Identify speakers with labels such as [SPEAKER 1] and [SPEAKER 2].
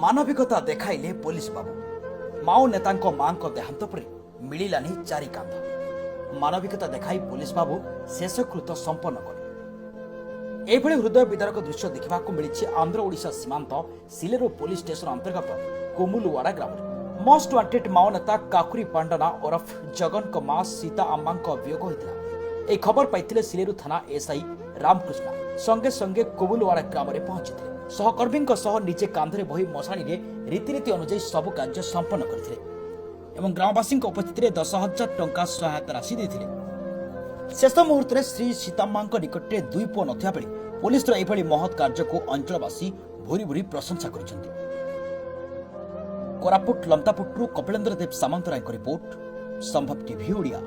[SPEAKER 1] ମାନବିକତା ଦେଖାଇଲେ ପୋଲିସ ବାବୁ। ମାଓ ନେତାଙ୍କ ମାଙ୍କ ଦେହାନ୍ତ ପରେ ମିଳିଲାନି ଚାରି କାନ୍ଧ। ମାନବିକତା ଦେଖାଇ ପୋଲିସ ବାବୁ ଶେଷକୃତ ସମ୍ପନ୍ନ କଲେ। ଏଭଳି ହୃଦୟ ବିଦାରକ ଦୃଶ୍ୟ ଦେଖିବାକୁ ମିଳିଛି ଆନ୍ଧ୍ର ଓଡ଼ିଶା ସୀମାନ୍ତ ସିଲେରୁ ପୋଲିସ ଷ୍ଟେସନ ଅନ୍ତର୍ଗତ କୋମୁଲୁୱାଡା ଗ୍ରାମରେ। ମୋଷ୍ଟ ୱାଣ୍ଟେଡ୍ ମାଓ ନେତା କାକୁରି ପାଣ୍ଡନା ଓରଫ ଜଗନଙ୍କ ମା ସୀତା ଆମ୍ମାଙ୍କ ବିୟୋଗ ହୋଇଥିଲା। ଏହି ଖବର ପାଇଥିଲେ ସିଲେରୁ ଥାନା ଏସ୍ଆଇ ରାମକୃଷ୍ଣ ସଙ୍ଗେ ସଙ୍ଗେ କୋମୁଲୁୱାଡା ଗ୍ରାମରେ ପହଞ୍ଚିଥିଲେ। ସହକର୍ମୀଙ୍କ ସହ ନିଜେ କାନ୍ଧରେ ବହି ମଶାଣିରେ ରୀତିନୀତି ଅନୁଯାୟୀ ସବୁ କାର୍ଯ୍ୟ ସମ୍ପନ୍ନ କରିଥିଲେ ଏବଂ ଗ୍ରାମବାସୀଙ୍କ ଉପସ୍ଥିତିରେ 10,000 ଟଙ୍କା ସହାୟତା ରାଶି ଦେଇଥିଲେ। ଶେଷ ମୁହୂର୍ତ୍ତରେ ଶ୍ରୀ ସୀତାମ୍ମାଙ୍କ ନିକଟରେ ଦୁଇ ପୁଅ ନଥିବା ବେଳେ ପୋଲିସର ଏଭଳି ମହତ୍ କାର୍ଯ୍ୟକୁ ଅଞ୍ଚଳବାସୀ ଭୁରି ଭୁରି ପ୍ରଶଂସା କରିଛନ୍ତି। କୋରାପୁଟ ଲମତାପୁଟରୁ କପିଳେନ୍ଦ୍ର ଦେବ ସାମନ୍ତରାୟଙ୍କ ରିପୋର୍ଟ, ସମ୍ଭବ ଟିଭି ଓଡ଼ିଆ।